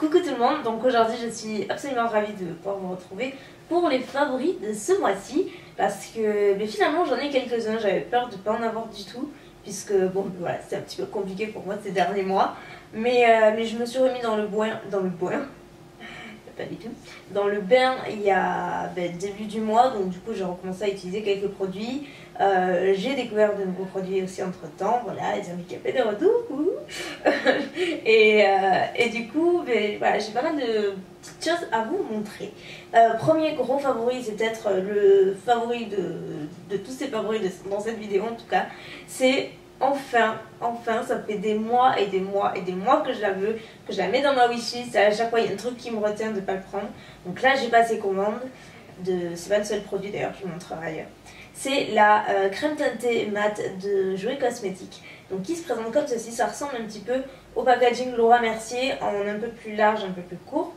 Coucou tout le monde, donc aujourd'hui je suis absolument ravie de pouvoir vous retrouver pour les favoris de ce mois-ci parce que finalement j'en ai quelques-uns, j'avais peur de ne pas en avoir du tout puisque bon voilà c'est un petit peu compliqué pour moi ces derniers mois mais je me suis remis dans le bain, pas du tout, dans le bain il y a début du mois, donc du coup j'ai recommencé à utiliser quelques produits. J'ai découvert de nouveaux produits aussi entre temps, voilà, les amis qui ont fait des retours. et du coup voilà, j'ai pas mal de petites choses à vous montrer. Premier gros favori, c'est peut-être le favori de tous ces favoris dans cette vidéo en tout cas, c'est enfin, ça fait des mois et des mois et des mois que je la veux, que je la mets dans ma wishlist. À chaque fois il y a un truc qui me retient de ne pas le prendre, donc là j'ai passé commande c'est pas le seul produit d'ailleurs, je vous montrerai ailleurs. C'est la crème teintée mat de Jouet Cosmétiques, donc qui se présente comme ceci. Ça ressemble un petit peu au packaging Laura Mercier en un peu plus large, un peu plus court.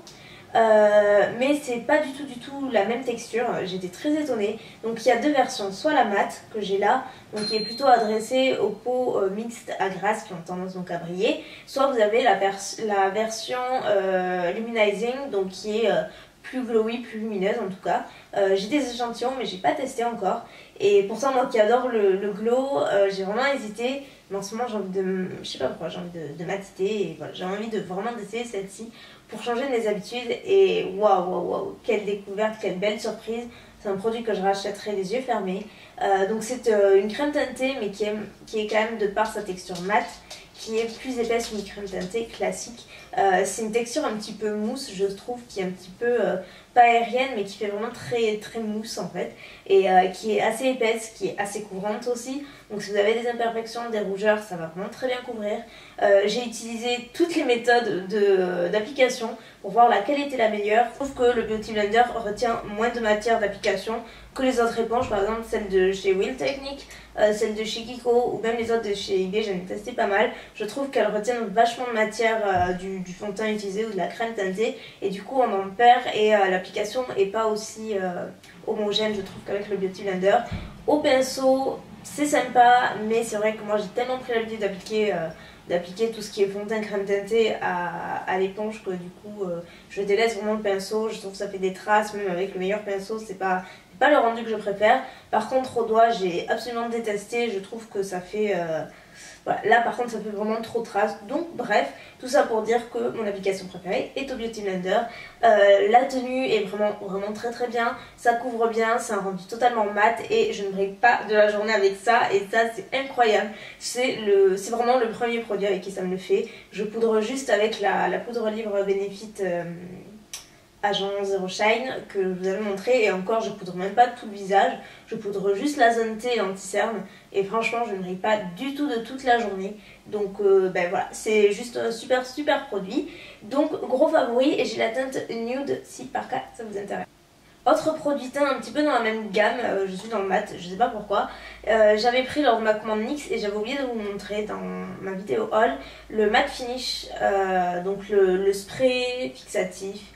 Mais c'est pas du tout la même texture, j'étais très étonnée. Donc il y a deux versions, soit la mat que j'ai là, donc qui est plutôt adressée aux peaux mixtes à grasse qui ont tendance donc à briller, soit vous avez la version luminizing, donc qui est plus glowy, plus lumineuse en tout cas. J'ai des échantillons mais j'ai pas testé encore, et pourtant moi qui adore le glow, j'ai vraiment hésité. Mais en ce moment j'ai envie de, je sais pas pourquoi, j'ai envie de m'attiter et voilà, j'ai envie de vraiment d'essayer celle-ci pour changer mes habitudes. Et waouh, quelle découverte, quelle belle surprise. C'est un produit que je rachèterai les yeux fermés. Donc c'est une crème teintée mais qui est quand même, de par sa texture mate, qui est plus épaisse qu'une crème teintée classique. C'est une texture un petit peu mousse, je trouve, qui est un petit peu pas aérienne mais qui fait vraiment très mousse en fait, et qui est assez épaisse, qui est assez couvrante aussi. Donc si vous avez des imperfections, des rougeurs, ça va vraiment très bien couvrir. J'ai utilisé toutes les méthodes d'application pour voir laquelle était la meilleure. Je trouve que le Beauty Blender retient moins de matière d'application que les autres éponges, par exemple celle de chez Real Technique, celle de chez Kiko ou même les autres de chez eBay, j'en ai testé pas mal. Je trouve qu'elles retiennent vachement de matière du fond de teint utilisé ou de la crème teintée, et du coup on en perd et l'application est pas aussi homogène, je trouve, qu'avec le Beauty Blender. Au pinceau c'est sympa, mais c'est vrai que moi j'ai tellement pris l'habitude d'appliquer tout ce qui est fond de teint, crème teintée à l'éponge que du coup je délaisse vraiment le pinceau. Je trouve que ça fait des traces, même avec le meilleur pinceau, c'est pas le rendu que je préfère. Par contre au doigt j'ai absolument détesté, je trouve que ça fait voilà, là par contre ça fait vraiment trop de traces. Donc bref, tout ça pour dire que mon application préférée est au Beauty Blender. La tenue est vraiment très bien, ça couvre bien, c'est un rendu totalement mat et je ne brille pas de la journée avec ça, et ça c'est incroyable. C'est vraiment le premier produit avec qui ça me le fait. Je poudre juste avec la poudre libre Benefit Agent Zero Shine que je vous avais montré, et encore je poudre même pas tout le visage, je poudre juste la zone T et l'anti-cerne, et franchement je ne brille pas du tout de toute la journée. Donc voilà, c'est juste un super produit. Donc gros favori, et j'ai la teinte nude si par cas ça vous intéresse. Autre produit teint un petit peu dans la même gamme, je suis dans le mat, je sais pas pourquoi. J'avais pris lors de ma commande NYX et j'avais oublié de vous montrer dans ma vidéo haul le matte finish, donc le spray fixatif.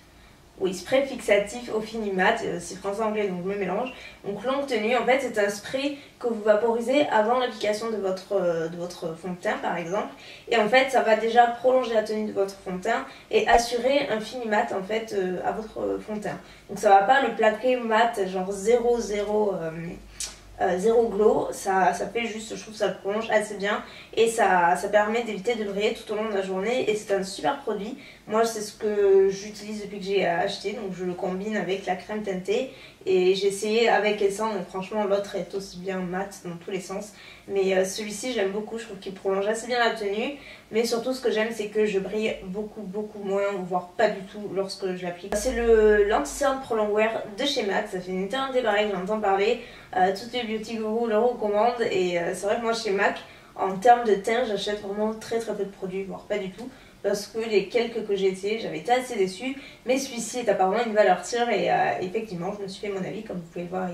Oui, spray fixatif au fini mat, c'est français-anglais donc je me mélange. Donc longue tenue, en fait c'est un spray que vous vaporisez avant l'application de votre fond de teint par exemple. Et en fait ça va déjà prolonger la tenue de votre fond de teint et assurer un fini mat en fait à votre fond de teint. Donc ça va pas le plaquer mat genre 0 glow, ça fait juste, je trouve que ça le prolonge assez bien et ça permet d'éviter de briller tout au long de la journée, et c'est un super produit. Moi c'est ce que j'utilise depuis que j'ai acheté, donc je le combine avec la crème teintée, et j'ai essayé avec et sans, donc franchement l'autre est aussi bien mat dans tous les sens, mais celui-ci j'aime beaucoup, je trouve qu'il prolonge assez bien la tenue, mais surtout ce que j'aime c'est que je brille beaucoup moins, voire pas du tout lorsque je l'applique. C'est l'anti-cerne Pro Longwear de chez MAC, ça fait une éternité pareil que j'entends parler, toutes les beauty gurus le recommandent, et c'est vrai que moi chez MAC en termes de teint j'achète vraiment très peu de produits, voire pas du tout, parce que les quelques que j'ai essayés j'avais été assez déçue, mais celui-ci est apparemment une valeur sûre, et effectivement je me suis fait mon avis, comme vous pouvez le voir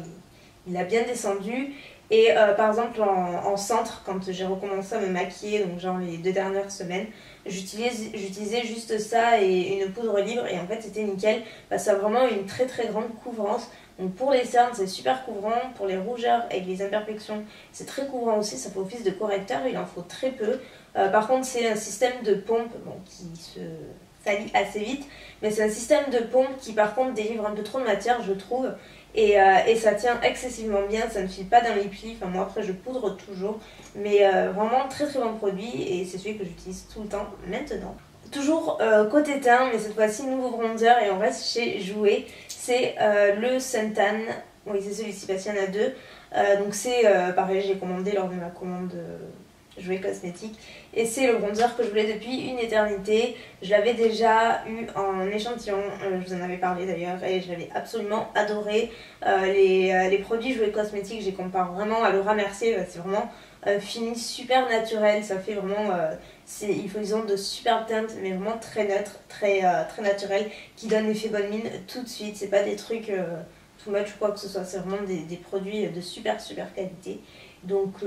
il a bien descendu. Et par exemple en centre, quand j'ai recommencé à me maquiller, donc genre les 2 dernières semaines, j'utilisais juste ça et une poudre libre, et en fait c'était nickel, ça a vraiment une très grande couvrance. Donc pour les cernes c'est super couvrant, pour les rougeurs et les imperfections c'est très couvrant aussi, ça fait office de correcteur, il en faut très peu. Par contre c'est un système de pompe qui se salit assez vite. Mais c'est un système de pompe qui par contre délivre un peu trop de matière, je trouve. Et ça tient excessivement bien, ça ne file pas dans les plis. Enfin, moi après je poudre toujours. Mais vraiment très très bon produit et c'est celui que j'utilise tout le temps maintenant. Toujours côté teint, mais cette fois-ci nouveau bronzer et on reste chez Jouer. C'est le Suntan. Oui, c'est celui-ci parce qu'il y en a deux. Donc c'est pareil, j'ai commandé lors de ma commande Jouer Cosmétique. Et c'est le bronzer que je voulais depuis une éternité. Je l'avais déjà eu en échantillon, je vous en avais parlé d'ailleurs, et je l'avais absolument adoré. Les produits Jouer Cosmétique, je les compare vraiment à Laura Mercier. C'est vraiment fini super naturel, ça fait vraiment... ils ont de superbes teintes, mais vraiment très neutres, très naturelles, qui donnent l'effet bonne mine tout de suite. C'est pas des trucs too much ou quoi que ce soit, c'est vraiment des produits de super qualité. Donc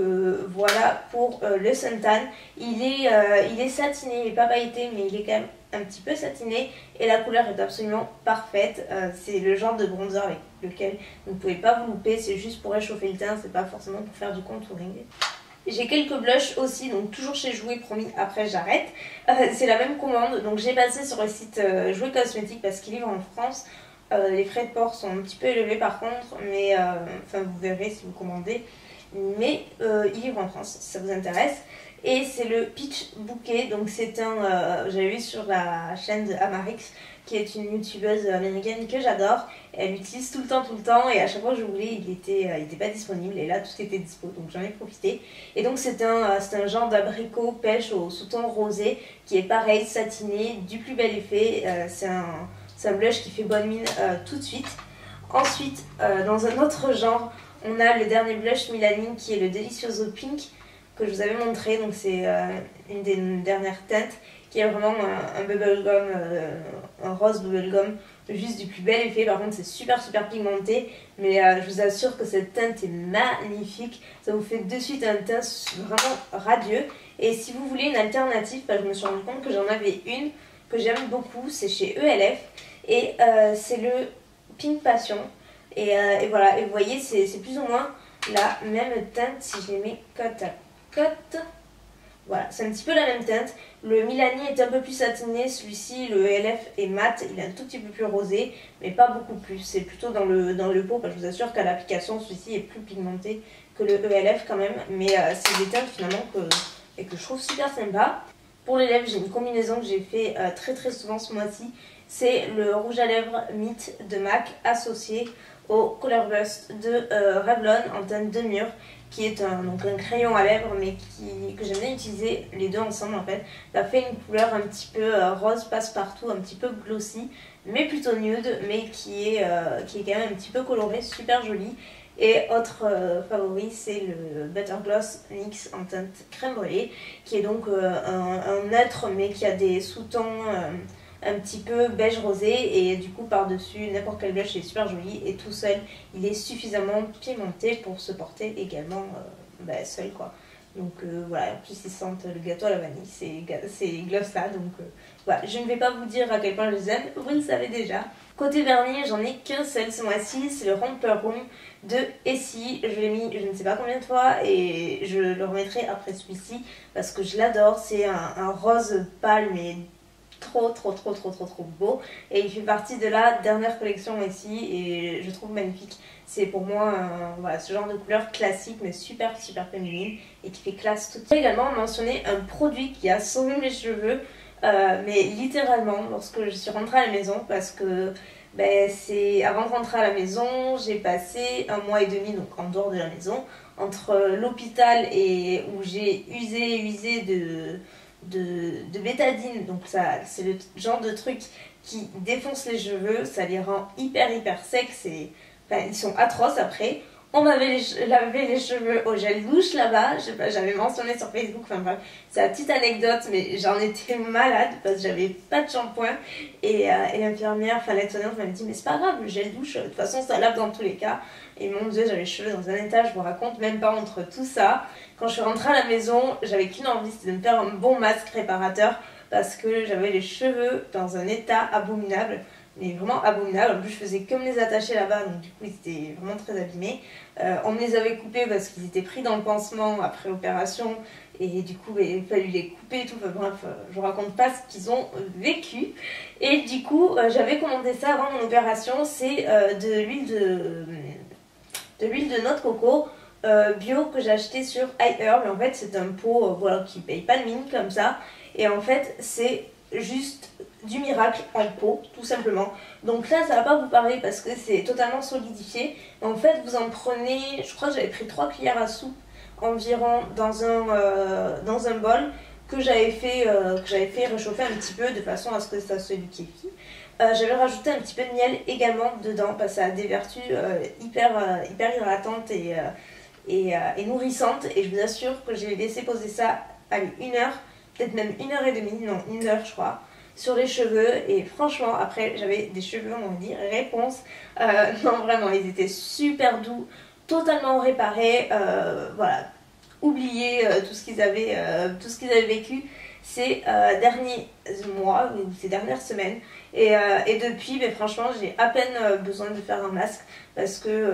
voilà pour le Suntan. Il est satiné, il n'est pas pailleté, mais il est quand même un petit peu satiné et la couleur est absolument parfaite. C'est le genre de bronzer avec lequel vous ne pouvez pas vous louper, c'est juste pour réchauffer le teint, c'est pas forcément pour faire du contouring. J'ai quelques blushs aussi, donc toujours chez Jouer, promis, après j'arrête. C'est la même commande, donc j'ai passé sur le site Jouer Cosmétique parce qu'il livre en France. Les frais de port sont un petit peu élevés par contre, mais enfin vous verrez si vous commandez. Mais il livre en France si ça vous intéresse. Et c'est le Peach Bouquet, donc c'est j'avais vu sur la chaîne de Amarix, qui est une youtubeuse américaine que j'adore. Elle l'utilise tout le temps et à chaque fois que je voulais il était pas disponible et là tout était dispo donc j'en ai profité. Et donc c'est un genre d'abricot pêche au sous-ton rosé qui est pareil, satiné, du plus bel effet. C'est un blush qui fait bonne mine tout de suite. Ensuite dans un autre genre on a le dernier blush Milani qui est le Delicioso Pink que je vous avais montré, donc c'est une des dernières teintes qui est vraiment un bubblegum, un rose bubblegum, juste du plus bel effet. Par contre c'est super pigmenté, mais je vous assure que cette teinte est magnifique, ça vous fait de suite un teint vraiment radieux. Et si vous voulez une alternative, je me suis rendu compte que j'en avais une que j'aime beaucoup, c'est chez ELF et c'est le Pink Passion. Et voilà, et vous voyez c'est plus ou moins la même teinte si je les mets côte à côte. Voilà, c'est un petit peu la même teinte. Le Milani est un peu plus satiné, celui-ci, le ELF est mat, il est un tout petit peu plus rosé, mais pas beaucoup plus. C'est plutôt dans le pot, je vous assure qu'à l'application, celui-ci est plus pigmenté que le ELF quand même. Mais c'est des teintes finalement que je trouve super sympa. Pour les lèvres, j'ai une combinaison que j'ai fait très souvent ce mois-ci. C'est le rouge à lèvres Meet de MAC associé au Color Burst de Revlon en teinte de mûr, qui est donc un crayon à lèvres mais que j'aime bien utiliser les deux ensemble en fait. Ça fait une couleur un petit peu rose passe-partout, un petit peu glossy mais plutôt nude, mais qui est quand même un petit peu coloré, super joli. Et autre favori, c'est le Butter Gloss NYX en teinte crème brûlée, qui est donc un neutre mais qui a des sous-tons un petit peu beige rosé, et du coup par dessus n'importe quel blush est super joli, et tout seul il est suffisamment pigmenté pour se porter également seul quoi. Donc voilà, en plus ils sentent le gâteau à la vanille, ces gloss là, donc voilà, je ne vais pas vous dire à quel point je les aime, vous le savez déjà. Côté vernis, j'en ai qu'un seul ce mois-ci, c'est le Romper Room de Essie. Je l'ai mis je ne sais pas combien de fois et je le remettrai après celui-ci parce que je l'adore. C'est un rose pâle mais trop beau, et il fait partie de la dernière collection ici et je trouve magnifique. C'est pour moi voilà, ce genre de couleur classique mais super féminine et qui fait classe toute. J'ai également mentionné un produit qui a sauvé mes cheveux, mais littéralement lorsque je suis rentrée à la maison, parce que c'est avant de rentrer à la maison, j'ai passé un mois et demi donc en dehors de la maison, entre l'hôpital et où j'ai usé de bétadine, donc ça c'est le genre de truc qui défonce les cheveux, ça les rend hyper secs, ils sont atroces après. On m'avait lavé les cheveux au gel douche là-bas, j'avais mentionné sur Facebook, enfin bref, c'est la petite anecdote, mais j'en étais malade parce que j'avais pas de shampoing, et l'infirmière, enfin l'aide-soignante m'avait dit mais c'est pas grave, le gel douche, de toute façon ça lave dans tous les cas. Et mon dieu, j'avais les cheveux dans un état, je vous raconte même pas. Entre tout ça, quand je suis rentrée à la maison, j'avais qu'une envie, c'était de me faire un bon masque réparateur, parce que j'avais les cheveux dans un état abominable, mais vraiment abominable. En plus je faisais que me les attacher là-bas, donc du coup ils étaient vraiment très abîmés. On me les avait coupés parce qu'ils étaient pris dans le pansement après l'opération, et du coup il a fallu les couper et tout, enfin, bref, je vous raconte pas ce qu'ils ont vécu. Et du coup j'avais commandé ça avant mon opération, c'est de l'huile de noix de coco bio que j'ai acheté sur iHerb. En fait c'est un pot voilà, qui paye pas de mine comme ça, et en fait c'est juste du miracle en pot tout simplement. Donc là ça va pas vous parler parce que c'est totalement solidifié. En fait vous en prenez, je crois que j'avais pris 3 cuillères à soupe environ dans un bol que j'avais fait réchauffer un petit peu de façon à ce que ça se liquéfie. J'avais rajouté un petit peu de miel également dedans parce que ça a des vertus hyper hydratantes et nourrissantes, et je vous assure que j'ai laissé poser ça allez, 1 heure, peut-être même 1 heure et demie, non 1 heure je crois, sur les cheveux, et franchement après j'avais des cheveux, on va dire, réponse. Non vraiment ils étaient super doux, totalement réparés, voilà, oubliez tout ce qu'ils avaient vécu ces derniers mois ou ces dernières semaines, et depuis mais franchement j'ai à peine besoin de faire un masque parce que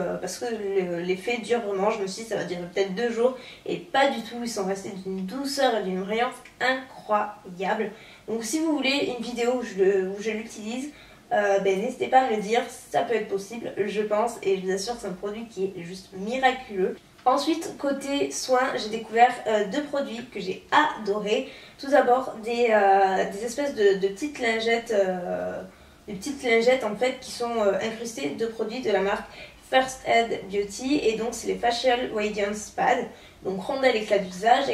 l'effet dure vraiment. Je me suis dit ça va durer peut-être 2 jours, et pas du tout, ils sont restés d'une douceur et d'une brillance incroyable. Donc si vous voulez une vidéo où je l'utilise, n'hésitez pas à me le dire, ça peut être possible je pense, et je vous assure que c'est un produit qui est juste miraculeux. Ensuite, côté soins, j'ai découvert 2 produits que j'ai adorés. Tout d'abord, des espèces de petites lingettes, en fait qui sont incrustées de produits de la marque First Aid Beauty, et donc c'est les Facial Radiance Pad. Donc rondelle éclat du visage,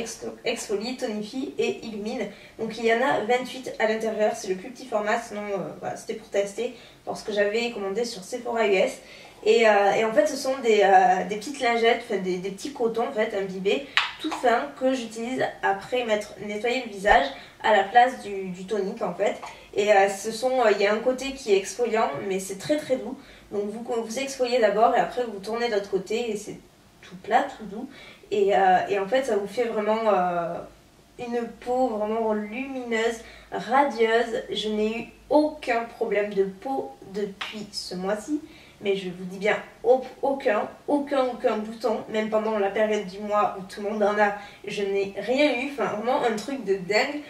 exfolie, tonifie et illumine. Donc il y en a 28 à l'intérieur, c'est le plus petit format, sinon voilà, c'était pour tester parce que j'avais commandé sur Sephora US. Et en fait ce sont des petites lingettes, des petits cotons en fait imbibés tout fins que j'utilise après m'être nettoyé le visage à la place du tonique en fait. Et il y a un côté qui est exfoliant mais c'est très très doux. Donc vous exfoliez d'abord et après vous tournez de l'autre côté et c'est tout plat, tout doux. Et en fait ça vous fait vraiment une peau vraiment lumineuse, radieuse. Je n'ai eu aucun problème de peau depuis ce mois-ci. Mais je vous dis bien aucun bouton, même pendant la période du mois où tout le monde en a, je n'ai rien eu, enfin vraiment un truc de dingue.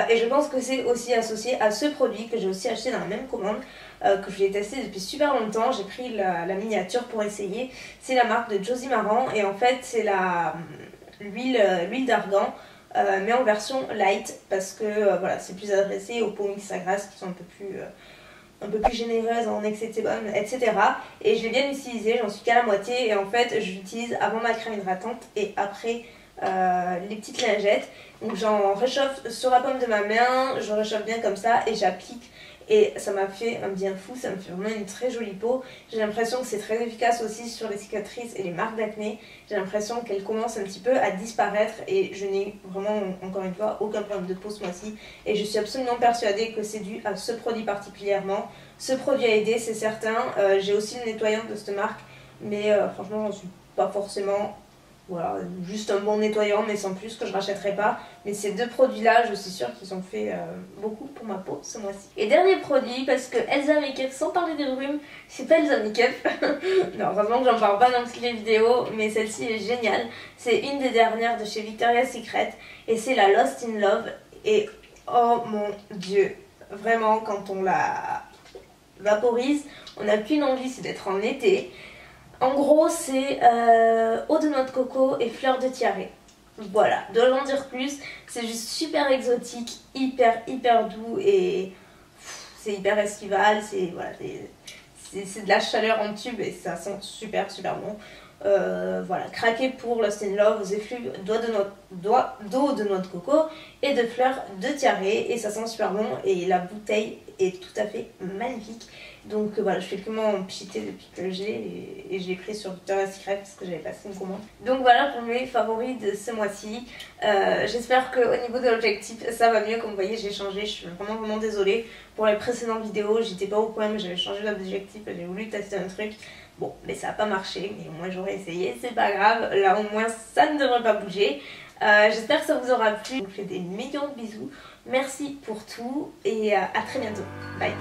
Et je pense que c'est aussi associé à ce produit que j'ai aussi acheté dans la même commande, que je l'ai testé depuis super longtemps. J'ai pris la miniature pour essayer, c'est la marque de Josie Maran, et en fait c'est l'huile d'argan, mais en version light, parce que voilà, c'est plus adressé aux peaux mixtes à grasse qui sont un peu plus généreuse en excès de sébum, etc. Et je l'ai bien utilisé, j'en suis qu'à la moitié, et en fait je l'utilise avant ma crème hydratante et après les petites lingettes. Donc j'en réchauffe sur la paume de ma main, je réchauffe bien comme ça et j'applique, et ça m'a fait un bien fou, ça me fait vraiment une très jolie peau. J'ai l'impression que c'est très efficace aussi sur les cicatrices et les marques d'acné. J'ai l'impression qu'elle commence un petit peu à disparaître, et je n'ai vraiment, encore une fois, aucun problème de peau ce mois-ci. Et je suis absolument persuadée que c'est dû à ce produit particulièrement. Ce produit a aidé, c'est certain. J'ai aussi le nettoyant de cette marque, mais franchement j'en suis pas forcément... Voilà, juste un bon nettoyant, mais sans plus, que je rachèterai pas. Mais ces 2 produits-là, je suis sûre qu'ils ont fait beaucoup pour ma peau ce mois-ci. Et dernier produit, parce que Elsa Makeup, sans parler des rhumes, c'est pas Elsa Makeup. Non, heureusement que j'en parle pas dans toutes les vidéos, mais celle-ci est géniale. C'est une des dernières de chez Victoria's Secret, et c'est la Lost in Love. Et oh mon dieu, vraiment, quand on la vaporise, on n'a qu'une envie, c'est d'être en été. En gros, c'est eau de noix de coco et fleurs de tiare. Voilà, dois-je en dire plus? C'est juste super exotique, hyper doux, et c'est hyper estival. C'est voilà, de la chaleur en tube et ça sent super bon. Voilà, craqué pour Lost in Love, aux effluves d'eau de noix de coco et de fleurs de tiare, et ça sent super bon, et la bouteille est tout à fait magnifique. Donc voilà, je fais que m'en pchiter depuis que je l'ai, et je l'ai pris sur Victoria's Secret parce que j'avais passé une commande. Donc voilà pour mes favoris de ce mois-ci. J'espère qu'au niveau de l'objectif ça va mieux. Comme vous voyez, j'ai changé, je suis vraiment désolée pour les précédentes vidéos, j'étais pas au point, mais j'avais changé l'objectif, j'ai voulu tester un truc. Bon, mais ça n'a pas marché, mais au moins j'aurais essayé, c'est pas grave, là au moins ça ne devrait pas bouger. J'espère que ça vous aura plu, je vous fais des millions de bisous, merci pour tout, et à très bientôt, bye.